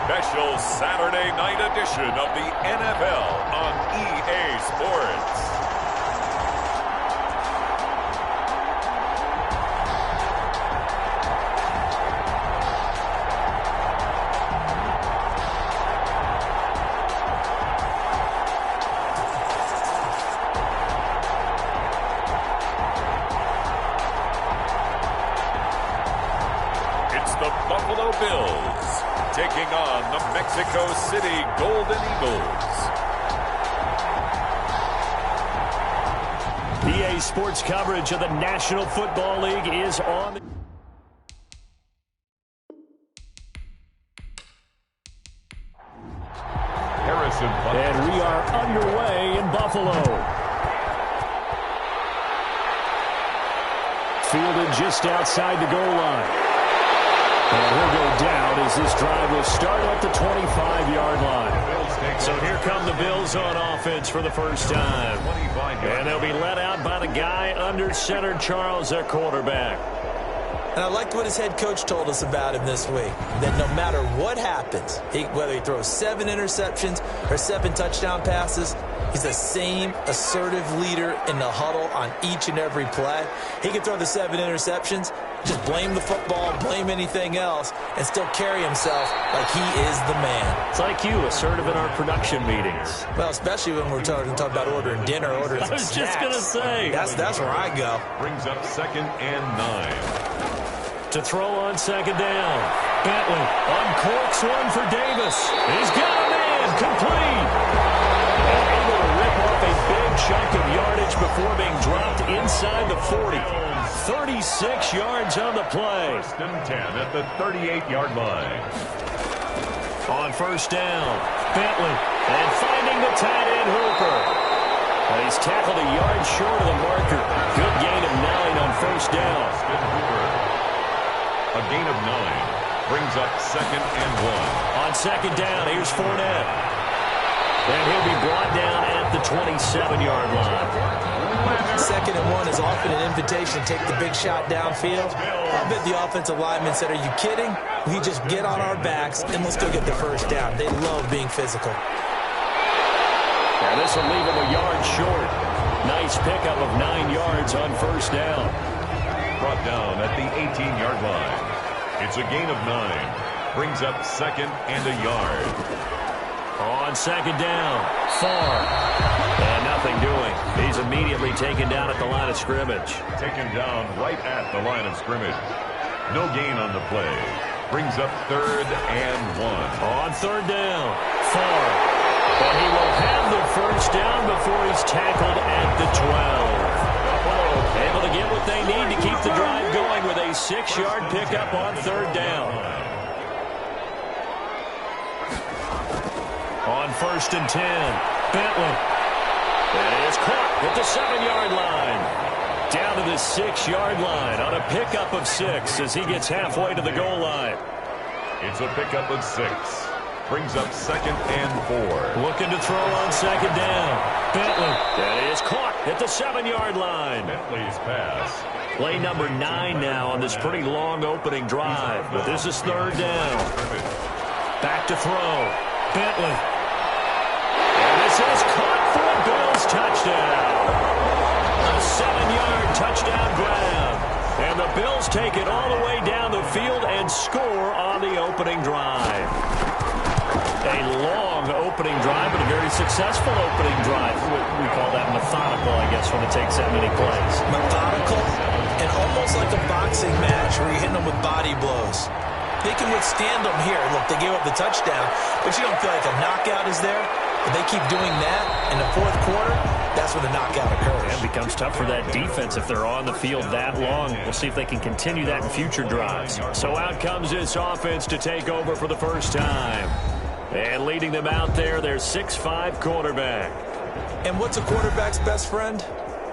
special Saturday night edition of the NFL on EA Sports. Bills taking on the Mexico City Golden Eagles. EA Sports coverage of the National Football League is on. Harrison. And we are underway in Buffalo. Fielded just outside the goal line. And he'll go down as this drive will start at the 25-yard line. So here come the Bills on offense for the first time. And they'll be let out by the guy under center, Charles, their quarterback. And I liked what his head coach told us about him this week, that no matter what happens, whether he throws 7 interceptions or 7 touchdown passes, he's the same assertive leader in the huddle on each and every play. He can throw the 7 interceptions, just blame the football, blame anything else, and still carry himself like he is the man. It's like you, assertive in our production meetings. Well, especially when we're talking about ordering dinner, ordering some snacks. I was just going to say. That's where I go. Brings up 2nd and 9. To throw on 2nd down. Bentley uncorks one for Davis. He's got a man complete. And able to rip off a big chunk of yardage before being dropped inside the 40. 36 yards on the play. 1st and 10 at the 38-yard line. On 1st down, Bentley. And finding the tight end Hooper. He's tackled a yard short of the marker. Good gain of 9 on 1st down. A gain of 9 brings up 2nd and 1. On 2nd down, here's Fournette. And he'll be brought down at the 27-yard line. 2nd and 1 is often an invitation to take the big shot downfield. I bet the offensive linemen said, are you kidding? We just get on our backs and let's go get the 1st down. They love being physical. Now this will leave him a yard short. Nice pickup of 9 yards on 1st down. Brought down at the 18-yard line. It's a gain of 9. Brings up 2nd and a yard. On 2nd down, far. And nothing doing. He's immediately taken down at the line of scrimmage. Taken down right at the line of scrimmage. No gain on the play. Brings up 3rd and 1. On 3rd down, far. But he will have the 1st down before he's tackled at the 12. Able to get what they need to keep the drive going with a 6-yard pickup on 3rd down. On 1st and 10, Bentley. And is caught at the 7-yard line. Down to the 6-yard line on a pickup of 6 as he gets halfway to the goal line. It's a pickup of 6. Brings up 2nd and 4. Looking to throw on 2nd down. Bentley. That is caught at the 7-yard line. Bentley's pass. Play number 9 now on this pretty long opening drive. But this is 3rd down. Back to throw. Bentley. And this is caught for a Bills touchdown. A 7-yard touchdown grab. And the Bills take it all the way down the field and score on the opening drive. A long opening drive, but a very successful opening drive. We call that methodical, I guess, when it takes that many plays. Methodical and almost like a boxing match where you're hitting them with body blows. They can withstand them here. Look, they gave up the touchdown, but you don't feel like a knockout is there. But they keep doing that in the 4th quarter, that's when the knockout occurs. It becomes tough for that defense if they're on the field that long. We'll see if they can continue that in future drives. So out comes this offense to take over for the first time. And leading them out there, their 6'5" quarterback. And what's a quarterback's best friend?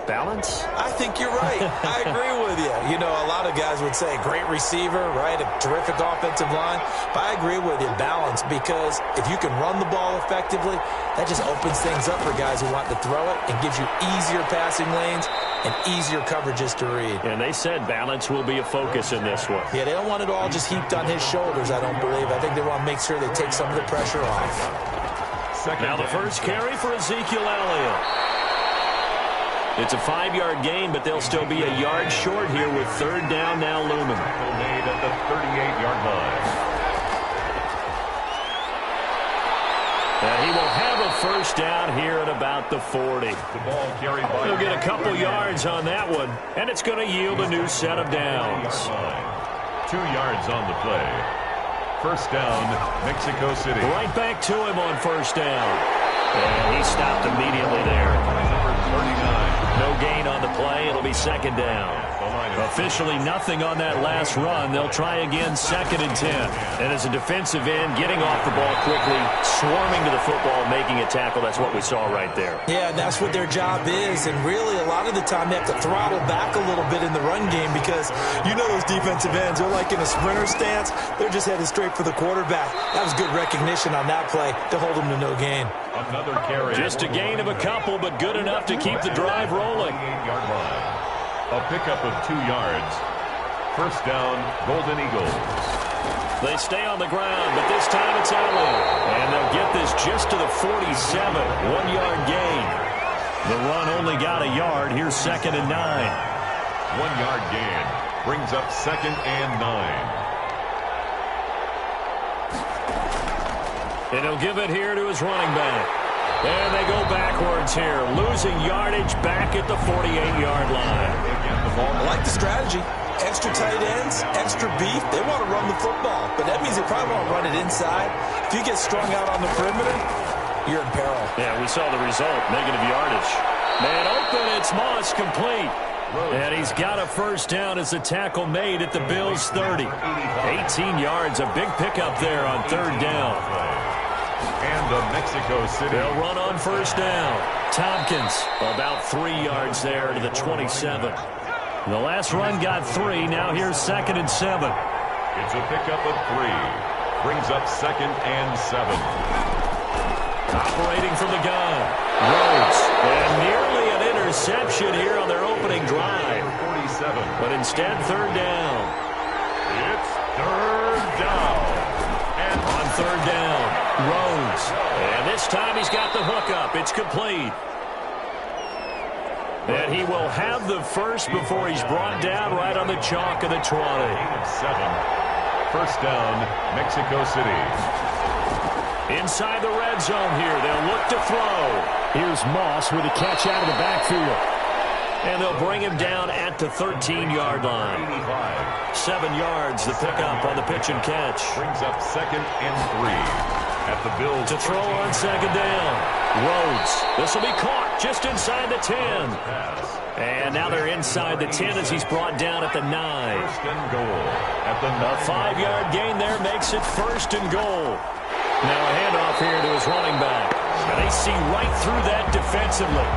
Balance? I think you're right. I agree with you. You know, a lot of guys would say great receiver, right? A terrific offensive line. But I agree with you. Balance. balance, because if you can run the ball effectively, that just opens things up for guys who want to throw it and gives you easier passing lanes and easier coverages to read. And they said balance will be a focus in this one. Yeah, they don't want it all just heaped on his shoulders, I don't believe. I think they want to make sure they take some of the pressure off. Now the first carry for Ezekiel Elliott. It's a 5-yard gain, but they'll still be a yard short here with third down now looming. Made at the 38-yard line. And he will have a first down here at about the 40. The ball carried by. He'll get a couple yards on that one, and it's going to yield a new set of downs. 2 yards on the play. First down, Mexico City. Right back to him on first down. And he stopped immediately there. Number 39. No gain on the play. It'll be second down. Officially nothing on that last run. They'll try again, 2nd and 10. And as a defensive end, getting off the ball quickly, swarming to the football, making a tackle. That's what we saw right there. Yeah, that's what their job is. And really, a lot of the time, they have to throttle back a little bit in the run game, because you know those defensive ends, they're like in a sprinter stance. They're just headed straight for the quarterback. That was good recognition on that play to hold them to no gain. Another carry. Just a gain of a couple, but good enough to keep the drive rolling. 38-yard line. A pickup of 2 yards. First down, Golden Eagles. They stay on the ground, but this time it's Elliott. And they'll get this just to the 47. 1-yard gain. The run only got a yard. Here's 2nd and 9. 1-yard gain. Brings up 2nd and 9. And he'll give it here to his running back. And they go backwards here, losing yardage back at the 48-yard line. I like the strategy. Extra tight ends, extra beef. They want to run the football, but that means they probably won't run it inside. If you get strung out on the perimeter, you're in peril. Yeah, we saw the result, negative yardage. Man open, it's Moss, complete. And he's got a first down as the tackle made at the Bills' 30. 18 yards, a big pickup there on third down. And the Mexico City. They'll run on first down. Tompkins, about 3 yards there to the 27. The last run got 3. Now here's 2nd and 7. It's a pickup of 3. Brings up 2nd and 7. Operating from the gun. Rhodes. And nearly an interception here on their opening drive. 47. But instead, third down. It's third down. And on third down, Rhodes. And this time he's got the hook up. It's complete. And he will have the first before he's brought down right on the chalk of the 20. 7. First down, Mexico City. Inside the red zone here. They'll look to throw. Here's Moss with a catch out of the backfield. And they'll bring him down at the 13-yard line. 7 yards, the pickup on the pitch and catch. Brings up 2nd and 3. At the Bills. To throw on second down. Rhodes. This will be caught just inside the 10. And now they're inside the 10 as he's brought down at the 9. First and goal. At the 9. A 5-yard gain there makes it first and goal. Now a handoff here to his running back. And they see right through that defensively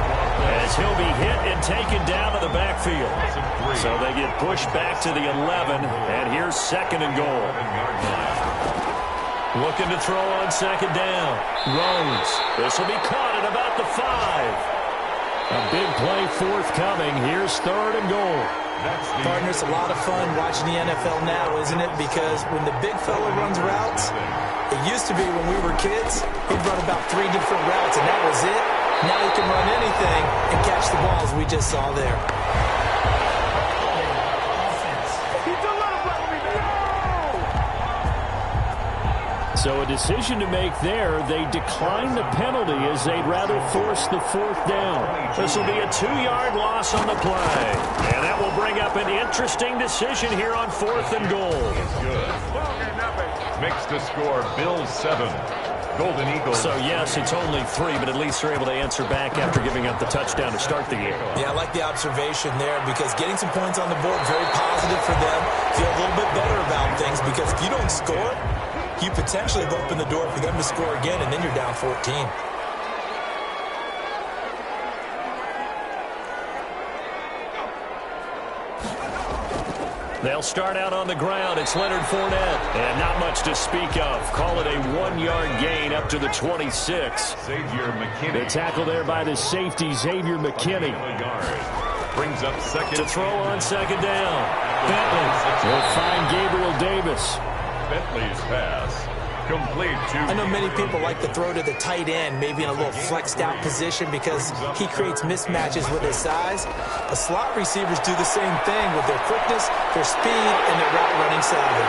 as he'll be hit and taken down to the backfield. So they get pushed back to the 11, and here's 2nd and goal. Looking to throw on second down. Rhodes. This will be caught at about the 5. A big play forthcoming. Here's 3rd and goal. Partner, it's a lot of fun watching the NFL now, isn't it? Because when the big fella runs routes, it used to be when we were kids, he'd run about 3 different routes, and that was it. Now he can run anything and catch the balls we just saw there. So a decision to make there. They decline the penalty as they'd rather force the 4th down. This will be a 2-yard loss on the play. And that will bring up an interesting decision here on 4th and goal. Good. Makes the score Bills 7. Golden Eagles. So, yes, it's only 3, but at least they're able to answer back after giving up the touchdown to start the game. Yeah, I like the observation there because getting some points on the board, very positive for them. Feel a little bit better about things because if you don't score, you potentially have opened the door for them to score again, and then you're down 14. They'll start out on the ground. It's Leonard Fournette. And not much to speak of. Call it a 1-yard gain up to the 26. Xavier McKinney. The tackle there by the safety, Xavier McKinney. Brings up second. To throw on second down. Bentley will find Gabriel Davis. Bentley's pass. Complete to... I know many people like to throw to the tight end, maybe in a little flexed out position because he creates mismatches with his size. But slot receivers do the same thing with their quickness, their speed, and their route running savvy.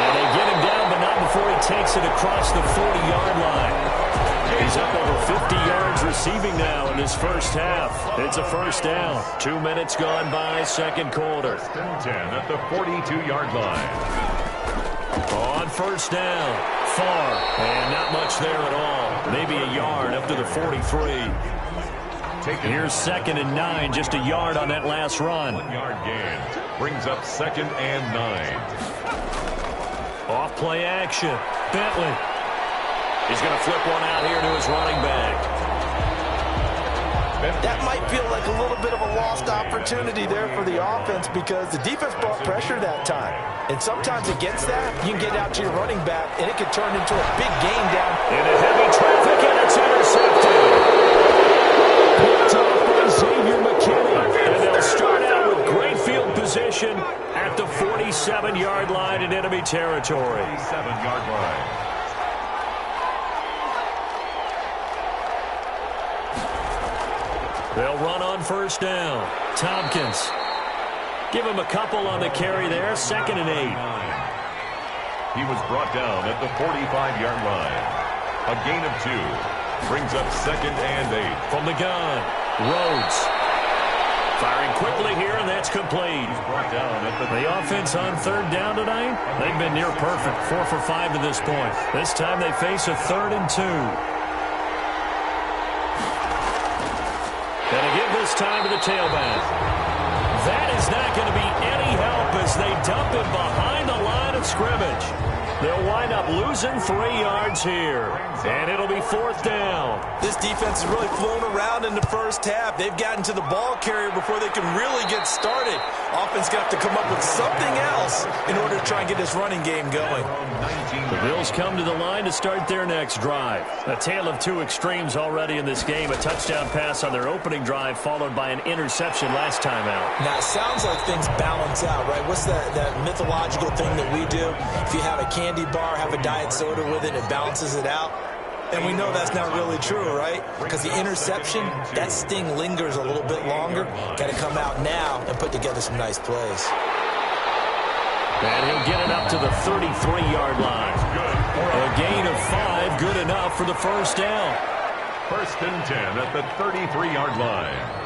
And they get him down, but not before he takes it across the 40-yard line. He's up over 50 yards receiving now in his first half. It's a first down. 2 minutes gone by, second quarter. 10 at the 42-yard line. On first down, far, and not much there at all. Maybe a yard up to the 43. Here's 2nd and 9, just a yard on that last run. 1-yard gain. Brings up 2nd and 9. Off play action. Bentley. He's going to flip one out here to his running back. That might feel like a little bit of a lost opportunity there for the offense because the defense brought pressure that time. And sometimes against that, you can get out to your running back, and it could turn into a big gain down. In a heavy traffic, and it's intercepted. Picked off by Xavier McKinney. And they'll start out with great field position at the 47-yard line in enemy territory. 47-yard line. They'll run on first down. Tompkins. Give him a couple on the carry there. 2nd and 8. He was brought down at the 45-yard line. A gain of 2. Brings up 2nd and 8. From the gun, Rhodes. Firing quickly here, and that's complete. He's brought down at the offense on third down tonight, they've been near perfect. 4 for 5 to this point. This time they face a 3rd and 2. Gonna give this time to the tailback. That is not going to be any help as they dump him behind the line of scrimmage. They'll wind up losing 3 yards here, and it'll be 4th down. This defense has really flown around in the first half. They've gotten to the ball carrier before they can really get started. Offense going to have to come up with something else in order to try and get this running game going. The Bills come to the line to start their next drive. A tale of two extremes already in this game. A touchdown pass on their opening drive followed by an interception last time out. Now, it sounds like things balance out, right? What's that mythological thing that we do? If you have a candy bar, have a diet soda with it, it balances it out. And we know that's not really true, right? Because the interception, that sting lingers a little bit longer. Got to come out now and put together some nice plays. And he'll get it up to the 33-yard line. A gain of 5, good enough for the first down. 1st and 10 at the 33-yard line.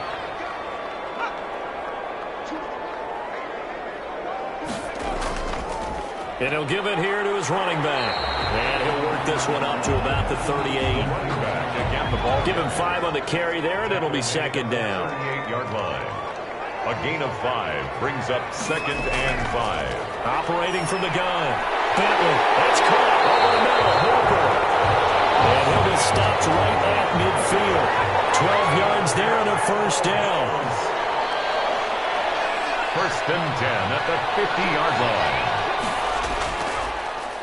And he'll give it here to his running back. And he'll work this one up to about the 38. Give him 5 on the carry there, and it'll be 2nd down. 38-yard line. A gain of 5 brings up 2nd and 5. Operating from the gun. Bentley, that's caught over the middle. Hooper. And he'll be stopped right at midfield. 12 yards there and a first down. 1st and 10 at the 50-yard line.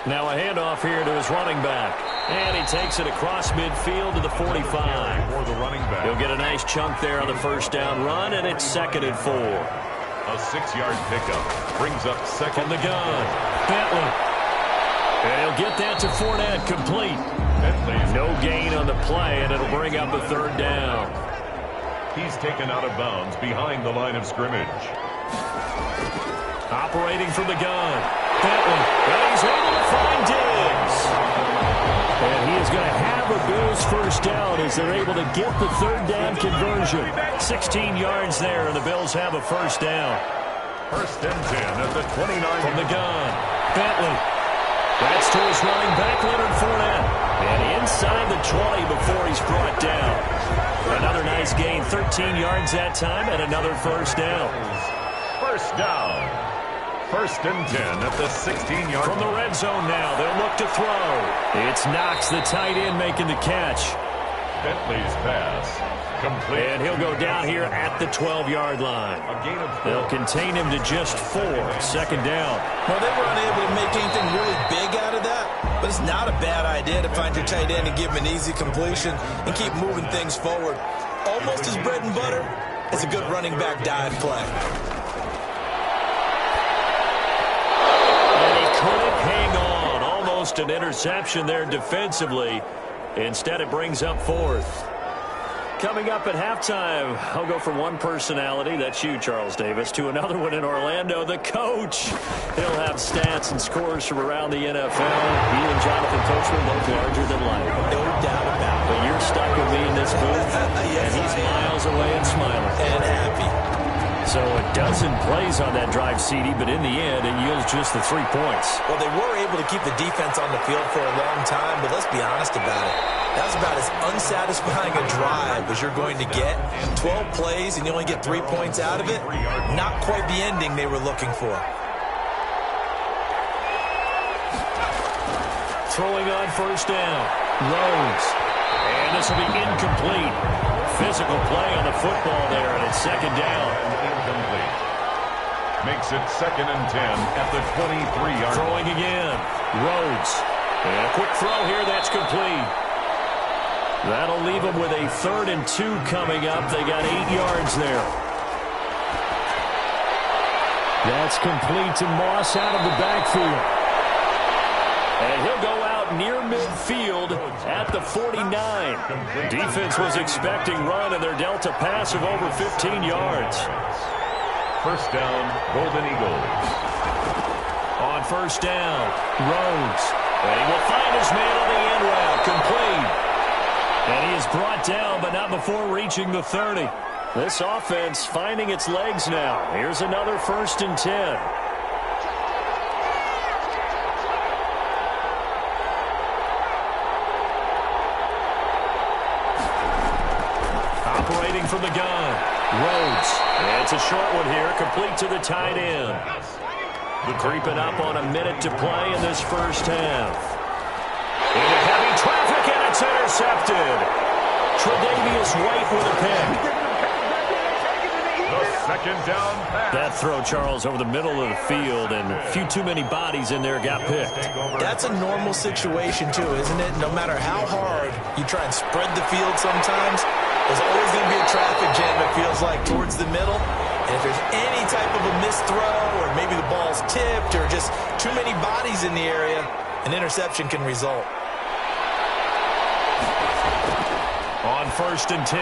Now a handoff here to his running back. And he takes it across midfield to the 45. For the running back. He'll get a nice chunk there on the first down run, and it's 2nd and 4. A 6-yard pickup brings up 2nd. From the gun, Bentley. And he'll get that to Fournette, complete. Bentley's no gain on the play, and it'll bring up a 3rd down. He's taken out of bounds behind the line of scrimmage. Operating from the gun, Bentley. And he's able to find Diggs. And he is going to have a Bills first down as they're able to get the 3rd down conversion. 16 yards there, and the Bills have a first down. 1st and 10 at the 29. From the gun, Bentley. That's to his running back, Leonard Fournette. And inside the 20 before he's brought down. Another nice gain, 13 yards that time, and another first down. First down. 1st and 10 at the 16-yard. From the red zone now, they'll look to throw. It's Knox, the tight end, making the catch. Bentley's pass. Complete. And he'll go down here at the 12-yard line. A gain of 4. They'll contain him to just 4. Second down. Well, they were unable to make anything really big out of that, but it's not a bad idea to find your tight end and give him an easy completion and keep moving things forward. Almost his bread and butter is a good running back dive play. And he couldn't hang on. Almost an interception there defensively. Instead, it brings up 4th. Coming up at halftime, I'll go from one personality, that's you, Charles Davis, to another one in Orlando, the coach. He'll have stats and scores from around the NFL. He and Jonathan Coachman both larger than life. No doubt about it. But you're stuck with me in this booth, Yes, and he's I am. miles away and smiling. And happy. So a dozen plays on that drive, CD, but in the end, it yields just the 3 points. Well, they were able to keep the defense on the field for a long time, but let's be honest about it. That was about as unsatisfying a drive as you're going to get. 12 plays and you only get 3 points out of it. Not quite the ending they were looking for. Throwing on first down. Rose. And this will be incomplete. Physical play on the football there, and it's second down. Incomplete. Makes it 2nd and 10 at the 23-yard line. Throwing again. Rhodes. And a quick throw here. That's complete. That'll leave them with a 3rd and 2 coming up. They got 8 yards there. That's complete to Moss out of the backfield. And he'll go out near midfield at the 49. Defense was expecting run, and they're dealt a pass of over 15 yards. First down, Golden Eagles. On first down, Rhodes. And he will find his man on the end route. Complete. And he is brought down, but not before reaching the 30. This offense finding its legs now. Here's another 1st and 10. Operating from the gun. Rhodes. And it's a short one here, complete to the tight end. Creeping up on a minute to play in this first half. Into heavy traffic, and it's intercepted. Tre'Davious White with a pick. The second down pass. That throw, Charles, over the middle of the field, and a few too many bodies in there got picked. That's a normal situation, too, isn't it? No matter how hard you try and spread the field sometimes, there's always going to be a traffic jam, it feels like, towards the middle. And if there's any type of a missed throw, or maybe the ball's tipped, or just too many bodies in the area, an interception can result. On 1st and 10,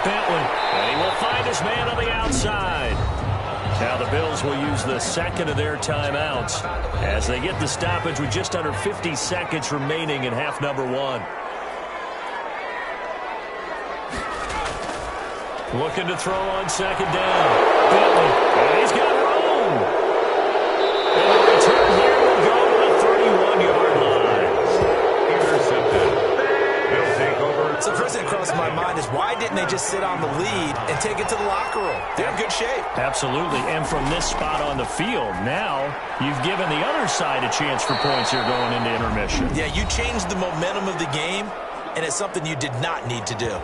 Bentley. And he will find his man on the outside. Now the Bills will use the second of their timeouts as they get the stoppage with just under 50 seconds remaining in half number 1. Looking to throw on second down. Bentley. And he's got room. And the return here will go to the 31-yard line. Intercepted. They'll take over. So the first thing that crosses my mind is why didn't they just sit on the lead and take it to the locker room? They're in good shape. Absolutely. And from this spot on the field, now you've given the other side a chance for points here going into intermission. Yeah, you changed the momentum of the game, and it's something you did not need to do.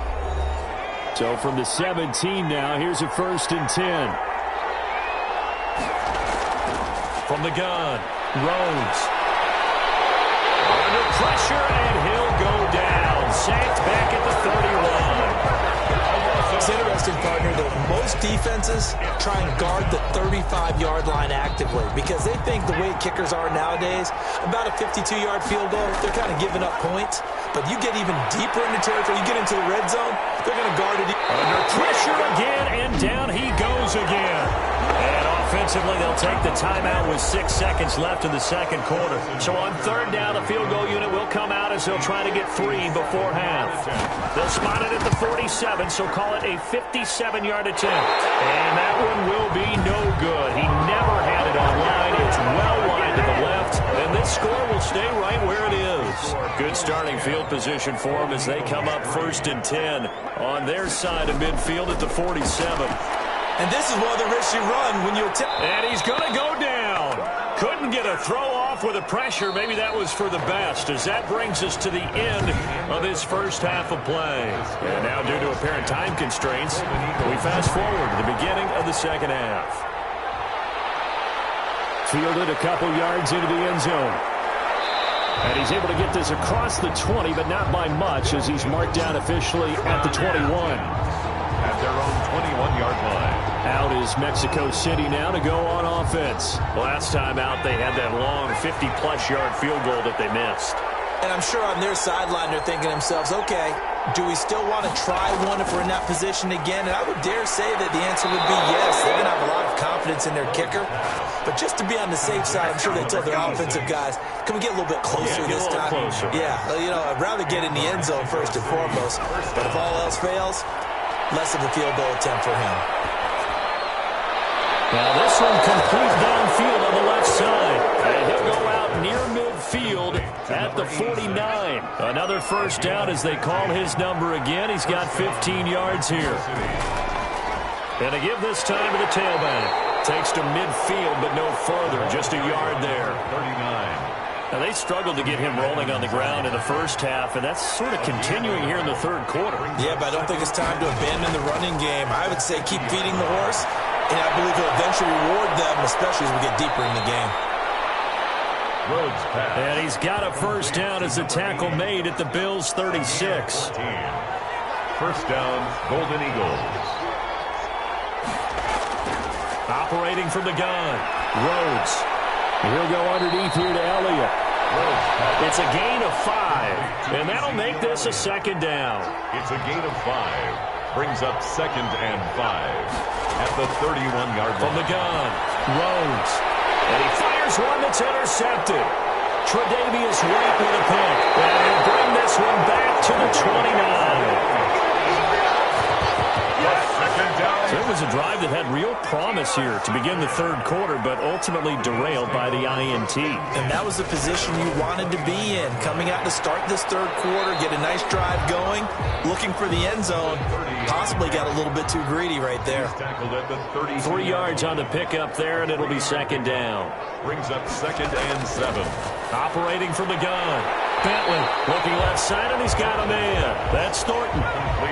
So from the 17 now, here's a 1st and 10. From the gun, Rhodes. Under pressure, and he'll go down. Sacked back at the 31. It's interesting, partner, that most defenses try and guard the 35-yard line actively because they think the way kickers are nowadays, about a 52-yard field goal, they're kind of giving up points. But you get even deeper into territory, you get into the red zone, they're going to guard it. Under pressure again, and down he goes again. And offensively, they'll take the timeout with 6 seconds left in the second quarter. So on third down, the field goal unit will come out as they'll try to get 3 before half. They'll spot it at the 47, so call it a 57-yard attempt. And that one will be no good. He never had it online. It's well wide to the left, and this score will stay right where it is. Good starting field position for them as they come up 1st and 10 on their side of midfield at the 47. And this is one of the risks you run when you attempt. And he's going to go down. Couldn't get a throw off off with the pressure. Maybe that was for the best, as that brings us to the end of this first half of play. And now, due to apparent time constraints, we fast forward to the beginning of the second half. Fielded a couple yards into the end zone. And he's able to get this across the 20, but not by much, as he's marked down officially at the 21. At their own 21-yard line. Out is Mexico City now to go on offense. Last time out, they had that long 50-plus yard field goal that they missed. And I'm sure on their sideline they're thinking to themselves, okay, do we still want to try one if we're in that position again? And I would dare say that the answer would be yes. They're going to have a lot of confidence in their kicker. But just to be on the safe side, I'm sure they told their offensive guys, can we get a little bit closer this time? Closer. Yeah, you know, I'd rather get in the end zone first and foremost. But if all else fails, less of a field goal attempt for him. Now this one complete downfield on the left side. And he'll go out near midfield at the 49. Another first down as they call his number again. He's got 15 yards here. And to give this time to the tailback. Takes to midfield, but no further. Just a yard there. 39. Now, they struggled to get him rolling on the ground in the first half, and that's sort of continuing here in the third quarter. Yeah, but I don't think it's time to abandon the running game. I would say keep feeding the horse, and I believe he'll eventually reward them, especially as we get deeper in the game. Rhodes pass. And he's got a first down as the tackle made at the Bills' 36. First down, Golden Eagles. Operating from the gun, Rhodes. He'll go underneath here to Elliott. It's a gain of 5, and that'll make this a second down. It's a gain of 5. Brings up 2nd and 5 at the 31-yard line. From the gun, Rhodes. And he fires one that's intercepted. Tre'Davious White with a pick. And he'll bring this one back to the 29. So it was a drive that had real promise here to begin the third quarter, but ultimately derailed by the INT. And that was the position you wanted to be in. Coming out to start this third quarter, get a nice drive going, looking for the end zone. Possibly got a little bit too greedy right there. 3 yards on the pickup there, and it'll be second down. Brings up 2nd and 7. Operating from the gun. Bentley looking left side, and he's got a man. That's Thornton.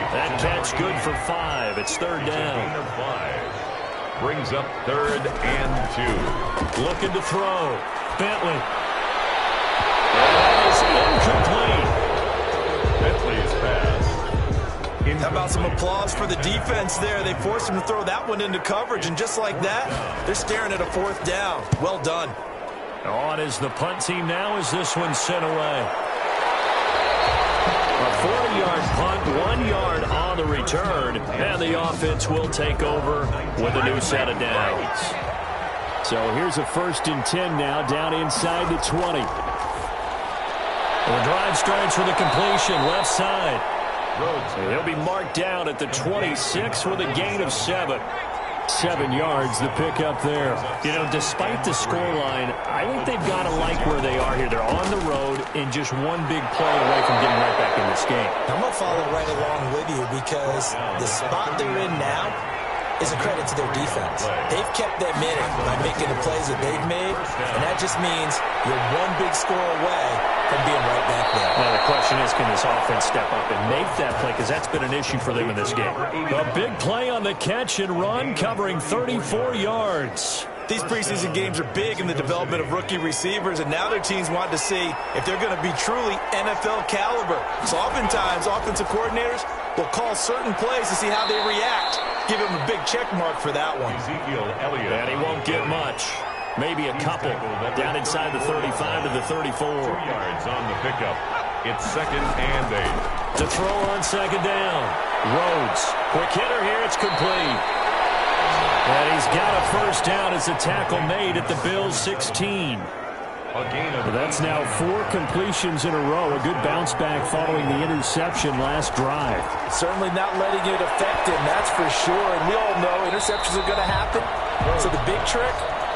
That catch good for 5. It's third down. Gain of 5. Brings up 3rd and 2. Looking to throw. Bentley. And that is incomplete. Bentley's pass. How about some applause for the defense there? They forced him to throw that one into coverage, and just like that, they're staring at a 4th down. Well done. On is the punt team now as this one's sent away. A 40-yard punt, 1 yard on the return, and the offense will take over with a new set of downs. So here's a 1st and 10 now, down inside the 20. The drive starts with a completion, left side. He'll be marked down at the 26 with a gain of 7. 7 yards, the pickup there. You know, despite the scoreline, I think they've got to like where they are here. They're on the road and just one big play away from getting right back in this game. I'm going to follow right along with you because the spot they're in now is a credit to their defense. They've kept them in it by making the plays that they've made, and that just means you're one big score away from being right back there. Now the question is, can this offense step up and make that play, because that's been an issue for them in this game. A big play on the catch and run, covering 34 yards. These preseason games are big in the development of rookie receivers, and now their teams want to see if they're going to be truly NFL caliber. So oftentimes, offensive coordinators will call certain plays to see how they react. Give him a big check mark for that one. Ezekiel Elliott. And he won't get much. Maybe a couple. Down inside the 35 to the 34. 2 yards on the pickup. It's 2nd and 8. To throw on second down. Rhodes. Quick hitter here. It's complete. And he's got a first down as a tackle made at the Bills' 16. That's now 4 completions in a row. A good bounce back following the interception last drive. Certainly not letting it affect him, that's for sure. And we all know interceptions are going to happen. So the big trick,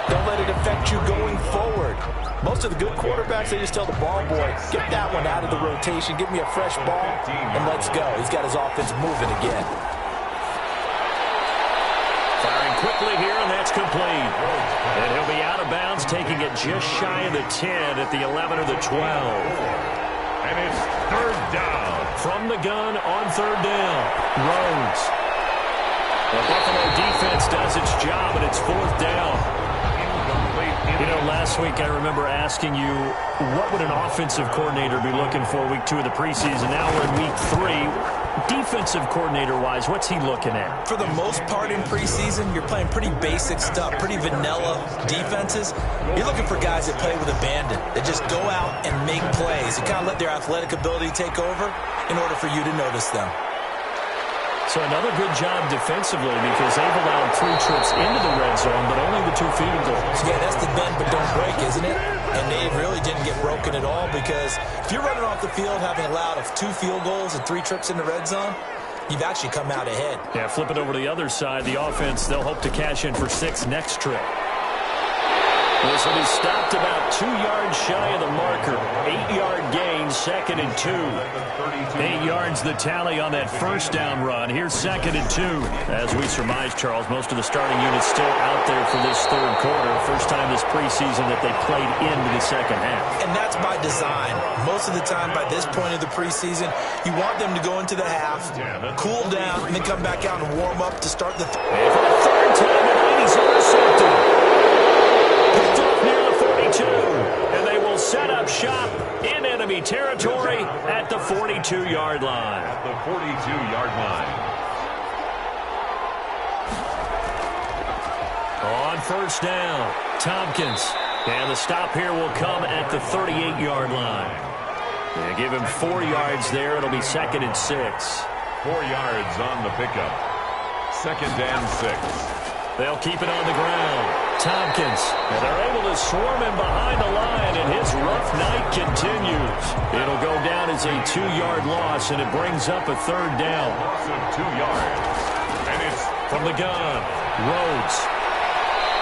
don't let it affect you going forward. Most of the good quarterbacks, they just tell the ball boy, get that one out of the rotation, give me a fresh ball, and let's go. He's got his offense moving again. Firing quickly here, and that's complete. And he'll be out of bounds, taking it just shy of the 10 at the 11 or the 12. And it's third down. From the gun on third down, Rhodes. The Buffalo defense does its job, and it's fourth down. You know, last week I remember asking you, what would an offensive coordinator be looking for week 2 of the preseason? Now we're in week 3. Defensive coordinator-wise, what's he looking at? For the most part in preseason, you're playing pretty basic stuff, pretty vanilla defenses. You're looking for guys that play with abandon, that just go out and make plays. You kind of let their athletic ability take over in order for you to notice them. So another good job defensively because they've allowed 3 trips into the red zone, but only the 2 field goals. Yeah, that's the bend but don't break, isn't it? And they really didn't get broken at all because if you're running off the field having allowed 2 field goals and 3 trips in the red zone, you've actually come out ahead. Yeah, flip it over to the other side. The offense, they'll hope to cash in for 6 next trip. This will be stopped about 2 yards shy of the marker. 8-yard gain, 2nd and 2. 8 yards the tally on that first down run. Here's 2nd and 2. As we surmise, Charles, most of the starting units still out there for this third quarter. First time this preseason that they played into the second half. And that's by design. Most of the time by this point of the preseason, you want them to go into the half, cool down, and then come back out and warm up to start the... And for the third time tonight, he's intercepted. Picked off near the 42, and they will set up shop in enemy territory at the 42-yard line. At the 42-yard line. On first down, Tompkins. And the stop here will come at the 38-yard line. They give him 4 yards there. It'll be 2nd and 6. 4 yards on the pickup. 2nd and 6. They'll keep it on the ground. Tompkins, and they're able to swarm him behind the line, and his rough night continues. It'll go down as a 2-yard loss, and it brings up a third down. Loss of 2 yards. And it's from the gun, Rhodes.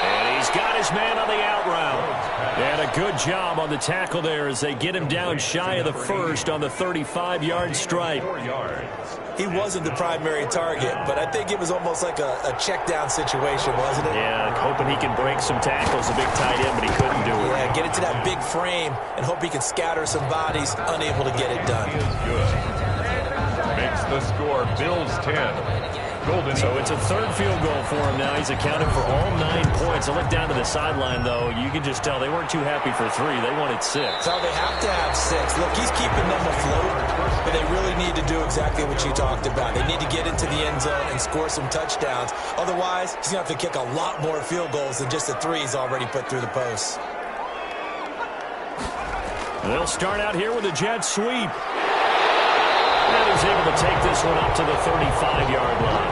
And he's got his man on the out route. And a good job on the tackle there as they get him down shy of the first on the 35-yard stripe. 4 yards. He wasn't the primary target, but I think it was almost like a check-down situation, wasn't it? Yeah, hoping he can break some tackles, a big tight end, but he couldn't do it. Yeah, get it to that big frame and hope he can scatter some bodies, unable to get it done. He is good. Makes the score Bills 10. Golden so it's a third field goal for him now. He's accounted for all 9 points. I look down to the sideline, though. You can just tell they weren't too happy for 3. They wanted 6. So they have to have 6. Look, he's keeping them afloat, but they really need to do exactly what you talked about. They need to get into the end zone and score some touchdowns. Otherwise, he's going to have to kick a lot more field goals than just the 3 he's already put through the posts. They'll start out here with a jet sweep. And he's able to take this one up to the 35-yard line.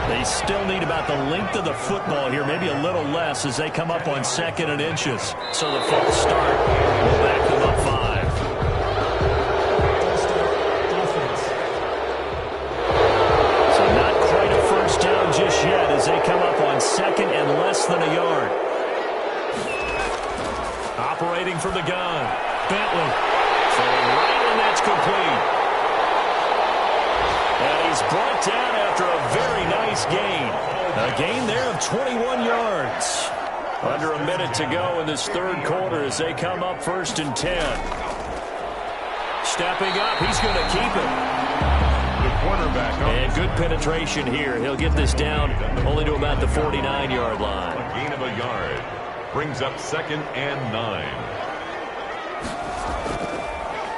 They still need about the length of the football here, maybe a little less as they come up on 2nd and inches. So the false start will back them up 5. So not quite a first down just yet as they come up on 2nd and less than a yard. Operating from the gun, Bentley. Throwing right, and that's complete. And he's brought down after a very nice gain. A gain there of 21 yards. Under a minute to go in this third quarter as they come up 1st and 10. Stepping up, he's going to keep it. The quarterback. And good penetration here. He'll get this down only to about the 49-yard line. A gain of a yard. Brings up 2nd and 9.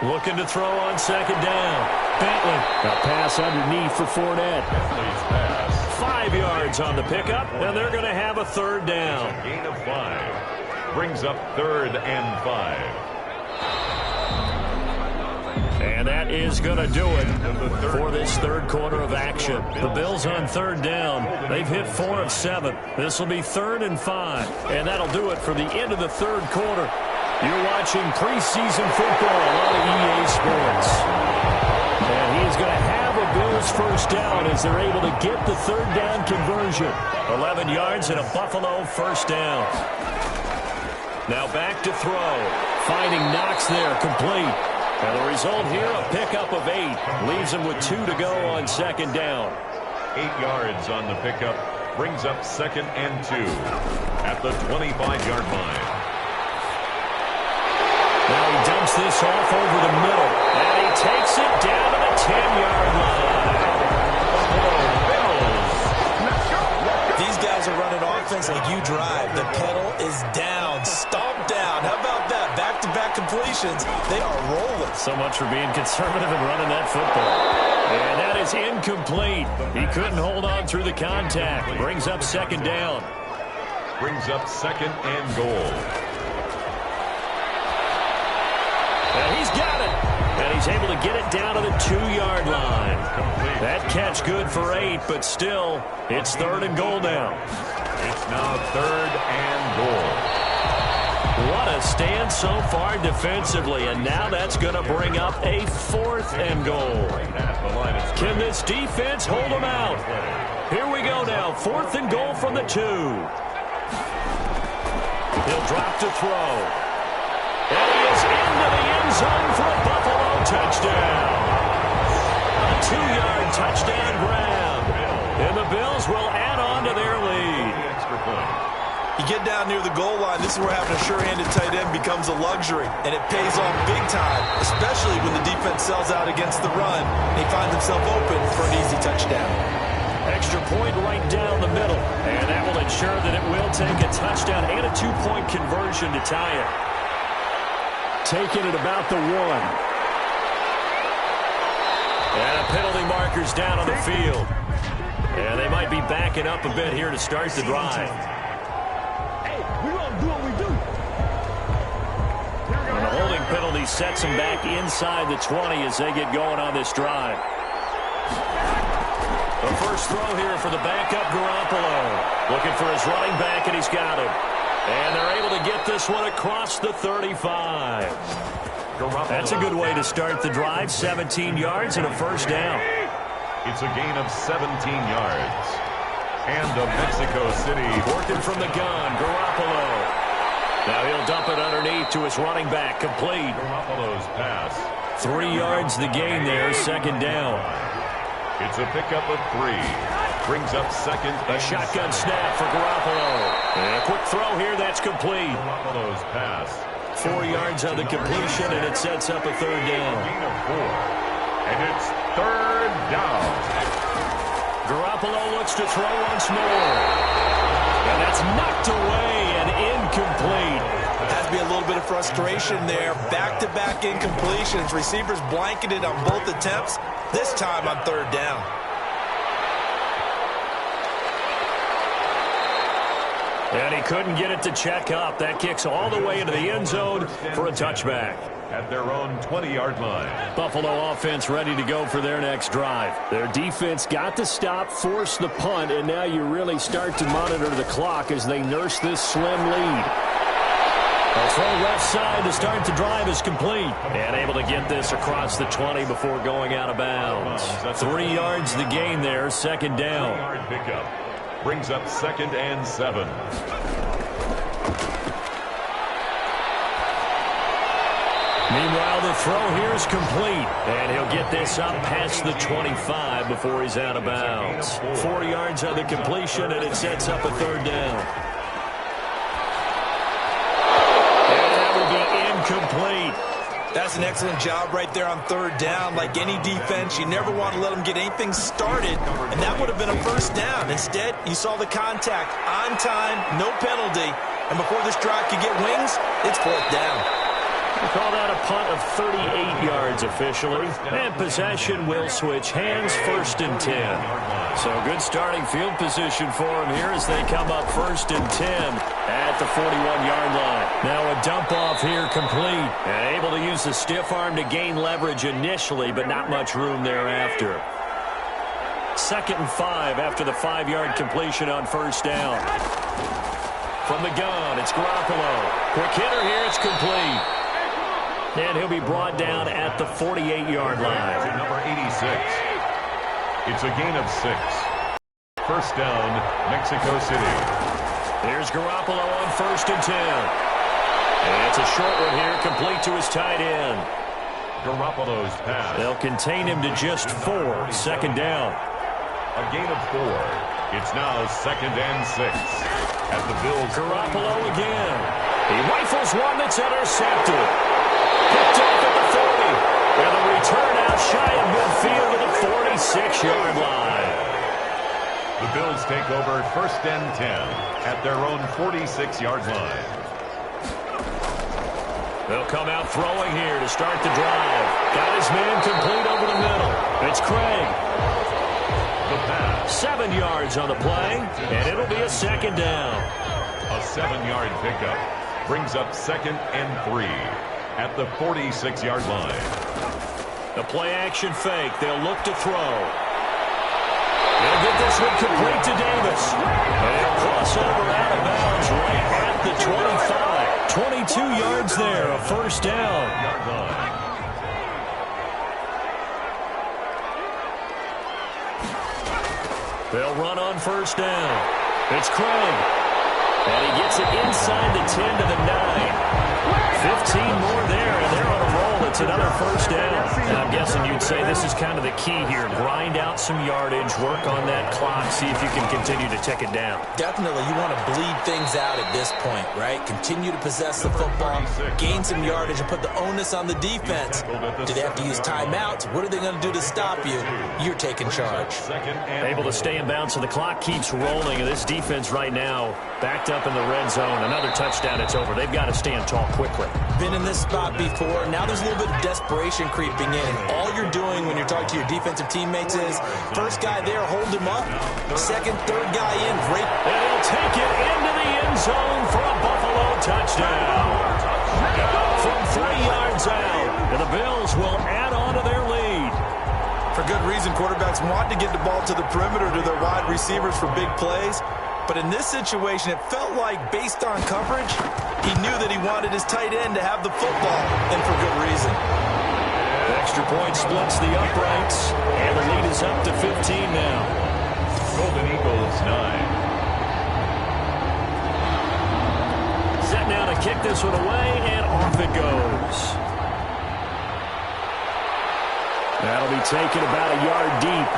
Looking to throw on 2nd down. Bentley. A pass underneath for Fournette. Bentley's pass. 5 yards on the pickup, and they're going to have a third down. A gain of 5. Brings up 3rd and 5. And that is going to do it for this third quarter of action. The Bills on 3rd down. They've hit 4 of 7. This will be 3rd and 5. And that'll do it for the end of the third quarter. You're watching preseason football on EA Sports. And he is going to have a Bills first down as they're able to get the third down conversion. 11 yards and a Buffalo first down. Now back to throw. Finding Knox there, complete. And the result here, a pickup of 8. Leaves him with 2 to go on 2nd down. 8 yards on the pickup. Brings up 2nd and 2 at the 25-yard line. Now he dumps this off over the middle, and he takes it down to the 10-yard line. These guys are running offense like you drive. The pedal is down, stomped down. How about that? Back-to-back completions. They are rolling. So much for being conservative and running that football. And that is incomplete. He couldn't hold on through the contact. Brings up 2nd down. Brings up 2nd and goal. And he's got it. And he's able to get it down to the 2-yard line. That catch good for 8, but still, it's 3rd and goal now. It's now 3rd and goal. What a stand so far defensively, and now that's going to bring up a 4th and goal. Can this defense hold them out? Here we go now, 4th and goal from the 2. He'll drop to throw. And he is into the end zone for a Buffalo touchdown. A 2-yard touchdown grab. And the Bills will add on to their lead. Extra point. You get down near the goal line, this is where having a sure-handed tight end becomes a luxury, and it pays off big time, especially when the defense sells out against the run. He finds himself open for an easy touchdown. Extra point right down the middle, and that will ensure that it will take a touchdown and a 2-point conversion to tie it. Taking it about the 1. And a penalty marker's down on the field. And they might be backing up a bit here to start the drive. And the holding penalty sets them back inside the 20 as they get going on this drive. The first throw here for the backup Garoppolo. Looking for his running back, and he's got him. And they're able to get this one across the 35. That's a good way to start the drive. 17 yards and a first down. It's a gain of 17 yards. And of Mexico City. Working from the gun, Garoppolo. Now he'll dump it underneath to his running back. Complete. Garoppolo's pass. 3 yards the gain there. 2nd down. It's a pickup of 3. Brings up 2nd. A shotgun snap for Garoppolo. And a quick throw here. That's complete. Garoppolo's pass. 4 yards on the completion, and it sets up a 3rd down. Gain of 4. And it's 3rd down. Garoppolo looks to throw once more. And that's knocked away and incomplete. Has to be a little bit of frustration there. Back-to-back incompletions. Receivers blanketed on both attempts. This time on 3rd down. And he couldn't get it to check up. That kicks all the way into the end zone for a touchback. At their own 20-yard line. Buffalo offense ready to go for their next drive. Their defense got to stop, force the punt, and now you really start to monitor the clock as they nurse this slim lead. A throw left side to start the drive is complete. And able to get this across the 20 before going out of bounds. 3 yards the gain there, 2nd down. 3-yard pickup. Brings up 2nd and 7. Meanwhile, the throw here is complete. And he'll get this up past the 25 before he's out of bounds. 4 yards on the completion, and it sets up a 3rd down. And that will be incomplete. That's an excellent job right there on 3rd down. Like any defense, you never want to let them get anything started, and that would have been a 1st down. Instead, you saw the contact on time, no penalty, and before this drive could get wings, it's 4th down. We call that a punt of 38 yards officially. And possession will switch hands, 1st and 10. So good starting field position for them here as they come up 1st and 10 at the 41-yard line. Now a dump off here complete. And able to use the stiff arm to gain leverage initially, but not much room thereafter. 2nd and 5 after the 5-yard completion on 1st down. From the gun, it's Garoppolo. Quick hitter here, it's complete. And he'll be brought down at the 48-yard line. To number 86. It's a gain of 6. 1st down, Mexico City. There's Garoppolo on 1st and 10. And it's a short one here, complete to his tight end. Garoppolo's pass. They'll contain him to just 4. 2nd down. A gain of 4. It's now 2nd and 6 at the Bills. Garoppolo again. He rifles one that's intercepted. Picked off at the 40. And the return out shy of midfield to the 46-yard line. The Bills take over 1st and 10 at their own 46-yard line. They'll come out throwing here to start the drive. Got his man complete over the middle. It's Craig. The pass. 7 yards on the play, and it'll be a 2nd down. A 7-yard pickup brings up 2nd and 3 at the 46-yard line. The play-action fake. They'll look to throw. They'll get this one complete to Davis. And he'll cross over out of bounds right at the 25. 22 yards there, a 1st down. They'll run on 1st down. It's Craig. And he gets it inside the 10 to the 9. 15 more there, and they're on a roll. It's another 1st down. And I'm guessing you'd say this is kind of the key here. Grind out some yardage, work on that clock, see if you can continue to tick it down. Definitely, you want to bleed things out at this point, right? Continue to possess the football, gain some yardage, and put the onus on the defense. Do they have to use timeouts? What are they going to do to stop you? You're taking charge. Able to stay in bounds, so the clock keeps rolling. And this defense right now, backed up in the red zone. Another touchdown, it's over. They've got to stand tall quickly. Been in this spot before. Now there's a little bit of desperation creeping in. All you're doing when you're talking to your defensive teammates is, first guy there, hold him up. Second, third guy in, break. And he'll take it into the end zone for a Buffalo touchdown. From 3 yards out, and the Bills will add on to their lead. For good reason, quarterbacks want to get the ball to the perimeter to their wide receivers for big plays. But in this situation, it felt like, based on coverage, he knew that he wanted his tight end to have the football, and for good reason. The extra point splits the uprights, and the lead is up to 15 now. Golden Eagles 9. Set now to kick this one away, and off it goes. That'll be taken about a yard deep.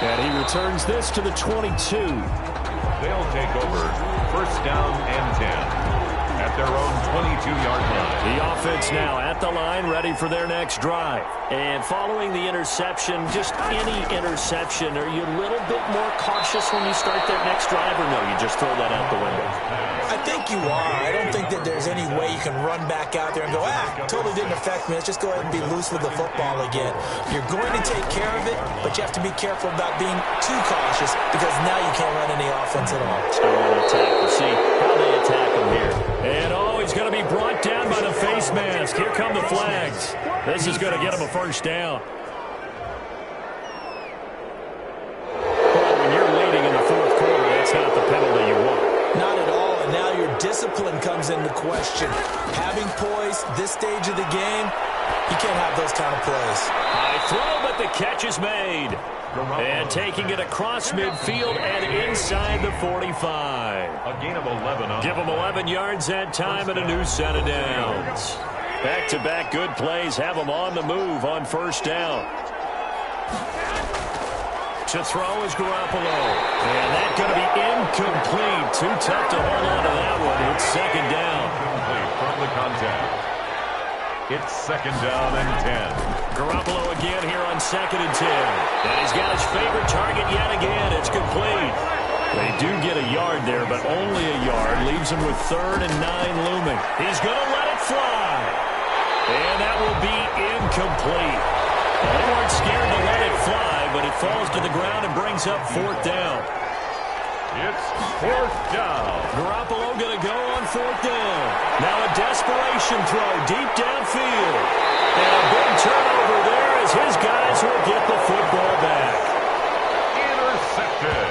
And he returns this to the 22. They'll take over 1st down and 10 at their own 22-yard line. The offense now at the line, ready for their next drive. And following the interception, just any interception, are you a little bit more cautious when you start that next drive, or no, you just throw that out the window? I think you are. I don't think that there's any way you can run back out there and go, totally didn't affect me. Let's just go ahead and be loose with the football again. You're going to take care of it, but you have to be careful about being too cautious, because now you can't run any offense at all. Still want to attack. We'll see how they attack him here. And he's going to be brought down by the face mask. Here come the flags. This is going to get him a 1st down. Well, when you're leading in the 4th quarter, that's not the penalty you want. Not at all, and now your discipline comes into question. Having poise this stage of the game, you can't have those kind of plays. High throw, but the catch is made. And taking it across midfield and inside the 45. A gain of 11. Give them 11 yards that time and a new set of downs. Back-to-back good plays have them on the move on 1st down. To throw is Garoppolo. And that's going to be incomplete. Too tough to hold on to that one. It's 2nd down. Incomplete from the contact. It's 2nd down and 10. Garoppolo again here on 2nd and 10. And he's got his favorite target yet again. It's complete. They do get a yard there, but only a yard. Leaves him with 3rd and 9 looming. He's going to let it fly. And that will be incomplete. They weren't scared to let it fly, but it falls to the ground and brings up 4th down. It's 4th down. Garoppolo going to go on 4th down. Now a desperation throw deep downfield. And a big turnover there as his guys will get the football back. Intercepted.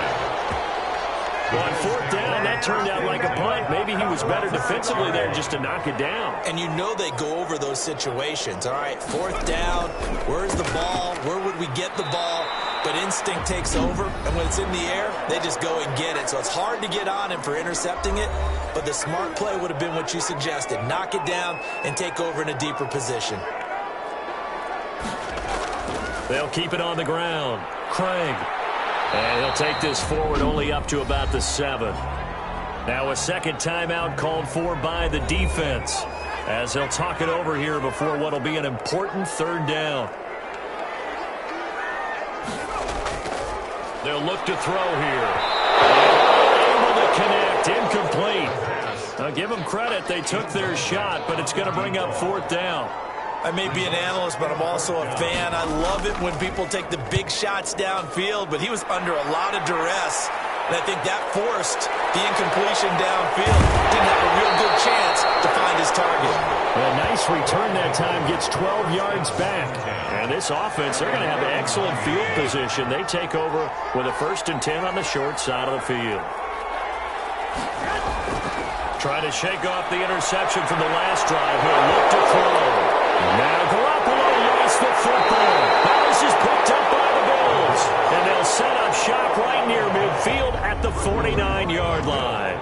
On 4th down, that turned out like a punt. Maybe he was better defensively there just to knock it down. And you know they go over those situations. All right, 4th down, where's the ball? Where would we get the ball? But instinct takes over, and when it's in the air, they just go and get it. So it's hard to get on him for intercepting it, but the smart play would have been what you suggested. Knock it down and take over in a deeper position. They'll keep it on the ground. Craig. And he'll take this forward only up to about the 7. Now a second timeout called for by the defense, as they'll talk it over here before what will be an important third down. They'll look to throw here. Able to connect. Incomplete. Now give them credit. They took their shot, but it's going to bring up fourth down. I may be an analyst, but I'm also a fan. I love it when people take the big shots downfield, but he was under a lot of duress. And I think that forced the incompletion downfield. Didn't have a real good chance to find his target. A nice return that time, gets 12 yards back. And this offense, they're going to have excellent field position. They take over with a 1st and 10 on the short side of the field. Try to shake off the interception from the last drive. He'll look to throw. Now Garoppolo lost the football. This is picked up by the Bills. And they'll set up shop right near midfield at the 49-yard line.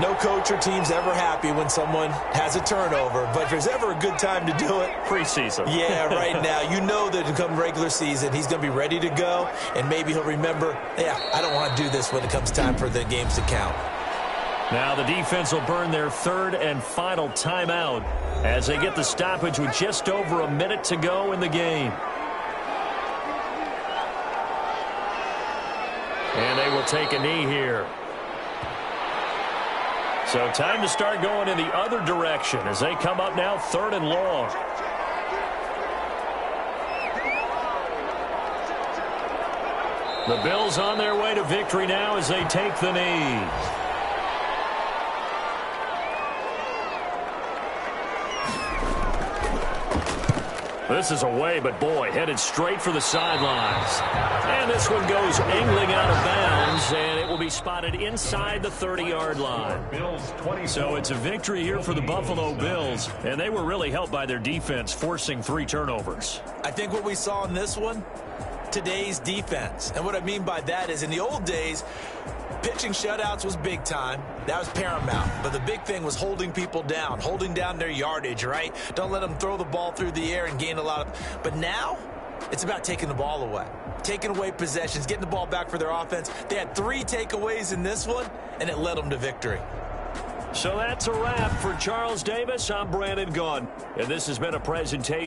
No coach or team's ever happy when someone has a turnover, but if there's ever a good time to do it, preseason. Yeah, right now. You know that come regular season, he's going to be ready to go, and maybe he'll remember, yeah, I don't want to do this when it comes time for the games to count. Now the defense will burn their 3rd and final timeout as they get the stoppage with just over a minute to go in the game. And they will take a knee here. So time to start going in the other direction as they come up now 3rd and long. The Bills on their way to victory now as they take the knee. This is away, but boy, headed straight for the sidelines. And this one goes angling out of bounds, and it will be spotted inside the 30-yard line. So it's a victory here for the Buffalo Bills, and they were really helped by their defense, forcing 3 turnovers. I think what we saw in this one, today's defense. And what I mean by that is in the old days, pitching shutouts was big time. That was paramount. But the big thing was holding people down, holding down their yardage, right? Don't let them throw the ball through the air and gain a lot of... But now, it's about taking the ball away. Taking away possessions, getting the ball back for their offense. They had 3 takeaways in this one, and it led them to victory. So that's a wrap for Charles Davis. I'm Brandon Gaudin, and this has been a presentation.